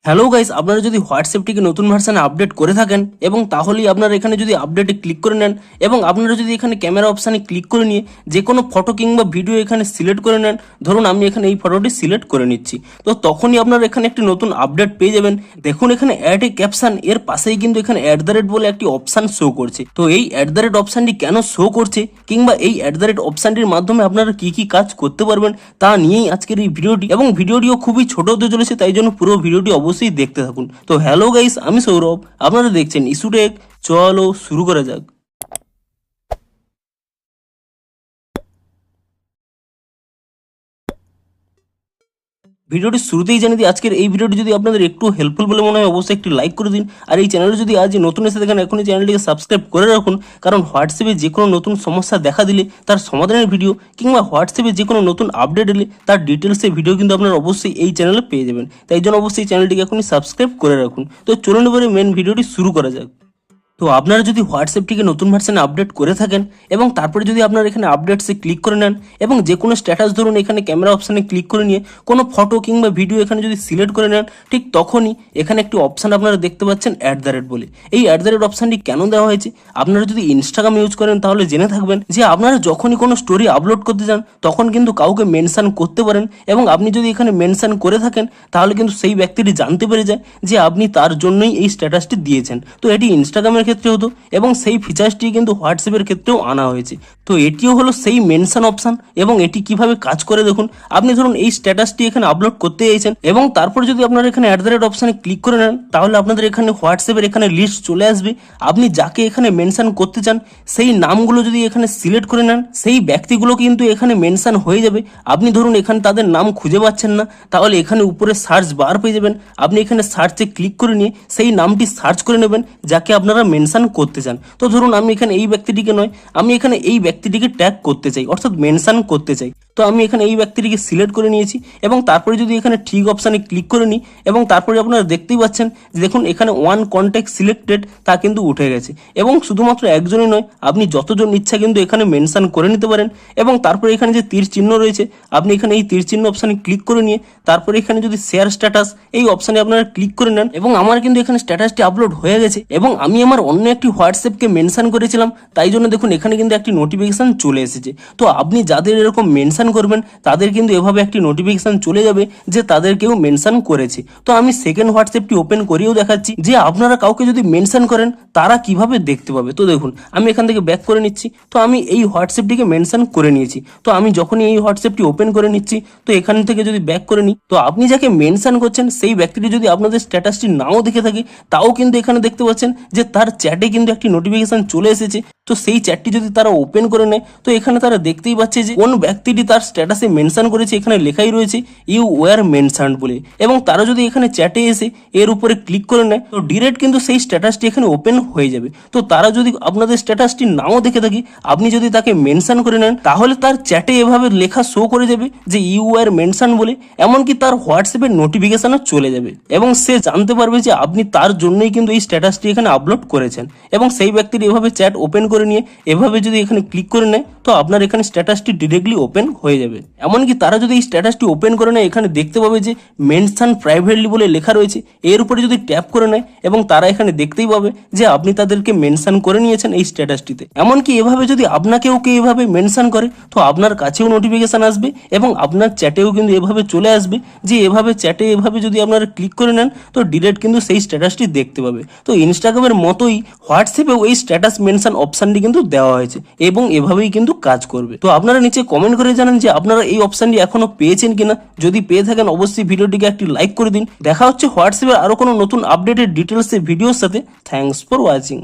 Hello guys, আপনারা যদি হোয়াটসঅ্যাপটিকে নতুন ভার্সনে আপডেট করে থাকেন এবং তাহলেই আপনারা এখানে যদি আপডেটে ক্লিক করে নেন এবং আপনারা যদি এখানে ক্যামেরা অপশানে ক্লিক করে নিয়ে যে কোনো ফটো কিংবা ভিডিও এখানে সিলেক্ট করে নেন, ধরুন আমি এখানে এই ফটোটি সিলেক্ট করে নিচ্ছি, তো তখনই আপনারা এখানে একটি নতুন আপডেট পেয়ে যাবেন। দেখুন এখানে অ্যাড এ ক্যাপশন, এর পাশেই কিন্তু এখানে @, বলে একটি অপশান শো করছে। তো এই @ অপশানটি কেন শো করছে কিংবা এই @ অপশানটির মাধ্যমে আপনারা কি কি কাজ করতে পারবেন তা নিয়েই আজকের এই ভিডিওটি, এবং ভিডিওটিও খুবই ছোট হতে চলেছে, তাই জন্য পুরো ভিডিওটি অবশ্যই দেখতে থাকুন। তো হ্যালো গাইস, আমি সৌরভ, আপনারা দেখছেন ইস্যু টেক। চলো শুরু করা যাক। ভিডিওটি শুরুতেই জানিয়ে দিই, আজকের এই ভিডিওটি যদি আপনাদের একটু হেল্পফুল বলে মনে হয় অবশ্যই একটি লাইক করে দিন। আর এই চ্যানেলে যদি আজ নতুন এসে দেখেন, এখনই চ্যানেলটিকে সাবস্ক্রাইব করে রাখুন, কারণ হোয়াটসঅ্যাপে যে কোনো নতুন সমস্যা দেখা দিলে তার সমাধানের ভিডিও কিংবা হোয়াটসঅ্যাপে যে কোনো নতুন আপডেট এলে তার ডিটেলসের ভিডিও কিন্তু আপনারা অবশ্যই এই চ্যানেলে পেয়ে যাবেন। তাই জন্য অবশ্যই চ্যানেলটিকে এখনই সাবস্ক্রাইব করে রাখুন। তো চলুন এবারে মেন ভিডিওটি শুরু করা যাক। তো আপনারা যদি হোয়াটসঅ্যাপটিকে নতুন ভার্সনে আপডেট করে থাকেন এবং তারপরে যদি আপনারা এখানে আপডেটসে ক্লিক করে নেন এবং যে কোনো স্ট্যাটাস, ধরুন এখানে ক্যামেরা অপশানে ক্লিক করে নিয়ে কোনো ফটো কিংবা ভিডিও এখানে যদি সিলেক্ট করে নেন, ঠিক তখনই এখানে একটি অপশান আপনারা দেখতে পাচ্ছেন @ বলে। এই @ অপশানটি কেন দেওয়া হয়েছে, আপনারা যদি ইনস্টাগ্রাম ইউজ করেন তাহলে জেনে থাকবেন যে আপনারা যখনই কোনো স্টোরি আপলোড করতে যান তখন কিন্তু কাউকে মেনশন করতে পারেন, এবং আপনি যদি এখানে মেনশন করে থাকেন তাহলে কিন্তু সেই ব্যক্তিটি জানতে পেরে যায় যে আপনি তার জন্যই এই স্ট্যাটাসটি দিয়েছেন। তো এটি ইনস্টাগ্রামের ক্ষেত্রে হতো এবং সেই ফিচার্সটি কিন্তু হোয়াটসঅ্যাপের ক্ষেত্রেও আনা হয়েছে। তো এটিও হলো সেই মেনশন অপশান, এবং এটি কিভাবে কাজ করে দেখুন। আপনি ধরুন এই স্ট্যাটাসটি এখানে আপলোড করতে চাইছেন এবং তারপর যদি আপনারা এখানে @ অপশানে ক্লিক করে নেন, তাহলে আপনাদের এখানে হোয়াটসঅ্যাপের এখানে লিস্ট চলে আসবে। আপনি যাকে এখানে মেনশন করতে চান সেই নামগুলো যদি এখানে সিলেক্ট করে নেন, সেই ব্যক্তিগুলো কিন্তু এখানে মেনশন হয়ে যাবে। আপনি ধরুন এখানে তাদের নাম খুঁজে পাচ্ছেন না, তাহলে এখানে উপরে সার্চ বার পেয়ে যাবেন। আপনি এখানে সার্চে ক্লিক করে নিয়ে সেই নামটি সার্চ করে নেবেন যাকে আপনারা মেনশন করতে চান। তো ধরুন আমি এখানে এই ব্যক্তিটিকে নয়, আমি এখানে এই ব্যক্তিটিকে ট্যাগ করতে চাই, অর্থাৎ মেনশন করতে চাই। তো আমি এখানে এই ব্যক্তিটিকে সিলেক্ট করে নিয়েছি এবং তারপরে যদি এখানে ঠিক অপশানে ক্লিক করে নিই এবং তারপরে আপনারা দেখতেই পাচ্ছেন যে দেখুন এখানে কন্ট্যাক্ট সিলেক্টেড তা কিন্তু উঠে গেছে, এবং শুধুমাত্র একজনই নয়, আপনি যতজন ইচ্ছা কিন্তু এখানে মেনশন করে নিতে পারেন। এবং তারপরে এখানে যে তীর চিহ্ন রয়েছে, আপনি এখানে এই তীর চিহ্ন অপশানে ক্লিক করে নিয়ে তারপরে এখানে যদি শেয়ার স্ট্যাটাস এই অপশানে আপনারা ক্লিক করে নেন, এবং আমার কিন্তু এখানে স্ট্যাটাসটি আপলোড হয়ে গেছে এবং আমি আমার অন্য একটি হোয়াটসঅ্যাপকে মেনশন করেছিলাম, তাই জন্য দেখুন এখানে কিন্তু একটি নোটিফিকেশন চলে এসেছে। তো আপনি যাদের এরকম মেনশন করবেন তাদের কিন্তু এভাবে একটি নোটিফিকেশন চলে যাবে যে তাদের কেউ মেনশন করেছে। তো আমি সেকেন্ড হোয়াটসঅ্যাপটি ওপেন করেও দেখাচ্ছি যে আপনারা কাউকে যদি মেনশন করেন তারা কিভাবে দেখতে পাবে। তো দেখুন আমি এখান থেকে ব্যাক করে নিচ্ছি, তো আমি এই হোয়াটসঅ্যাপটিকে মেনশন করে নিয়েছি। তো আমি যখনই এই হোয়াটসঅ্যাপটি ওপেন করে নিচ্ছি, তো এখান থেকে যদি ব্যাক করে নিই, তো আপনি যাকে মেনশন করছেন সেই ব্যক্তিটি যদি আপনাদের স্ট্যাটাসটি নাও দেখে থাকে, তাও কিন্তু এখানে দেখতে পাচ্ছেন যে তার চ্যাটে কিন্তু একটি নোটিফিকেশন চলে এসেছে। তো সেই চ্যাটটি যদি তারা ওপেন করে নেয়, তো এখানে তারা দেখতেই পাচ্ছে যে কোন ব্যক্তিটি তার স্ট্যাটাসে মেনশন করেছে, এখানে লেখাই রয়েছে ইউ ওয়ার মেনশনড বলে। এবং তারা যদি এখানে চ্যাটে এসে এর উপরে ক্লিক করে নেয়, তো ডিরেক্ট কিন্তু সেই স্ট্যাটাসটি এখানে ওপেন হয়ে যাবে। তো তারা যদি আপনাদের স্ট্যাটাসটি নাও দেখে থাকে, আপনি যদি তাকে মেনশন করে নেন, তাহলে তার চ্যাটে এভাবে লেখা শো করে যাবে যে ইউ ওয়ার মেনশন বলে, এমনকি তার হোয়াটসঅ্যাপের নোটিফিকেশনও চলে যাবে এবং সে জানতে পারবে যে আপনি তার জন্যই কিন্তু এই স্ট্যাটাসটি এখানে আপলোড করেছেন। এবং সেই ব্যক্তির এভাবে চ্যাট ওপেন করে নিয়ে এভাবে যদি এখানে ক্লিক করে নেয়, তো আপনার এখানে স্ট্যাটাসটি ডিরেক্টলি ওপেন হয়ে যাবে। এমনকি তারা যদি এই স্ট্যাটাসটি ওপেন করে নেয়, এখানে দেখতে পাবে যে মেনশন প্রাইভেটলি বলে লেখা রয়েছে, এর উপরে যদি ট্যাপ করে নেয় এবং তারা এখানে দেখতেই পাবে যে আপনি তাদেরকে মেনশন করে নিয়েছেন এই স্ট্যাটাসটিতে। এমনকি এভাবে যদি আপনাকেও কেউ এভাবে মেনশন করে, তো আপনার কাছেও নোটিফিকেশন আসবে এবং আপনার চ্যাটেও কিন্তু এভাবে চলে আসবে যে এভাবে চ্যাটে এভাবে যদি আপনারা ক্লিক করে নেন, তো ডিরেক্ট কিন্তু সেই স্ট্যাটাসটি দেখতে পাবে। তো ইনস্টাগ্রামের মতোই হোয়াটসঅ্যাপেও এই স্ট্যাটাস মেনশন অপশানটি কিন্তু দেওয়া হয়েছে এবং এভাবেই কিন্তু কাজ করবে। তো আপনারা নিচে কমেন্ট করে জানান যে আপনারা এই অপশানটি এখনো পেয়েছেন কিনা। যদি পেয়ে থাকেন অবশ্যই ভিডিওটিকে একটি লাইক করে দিন। দেখা হচ্ছে হোয়াটসঅ্যাপের আরো কোনো নতুন আপডেটেড ডিটেলসের ভিডিওর সাথে। Thanks for watching.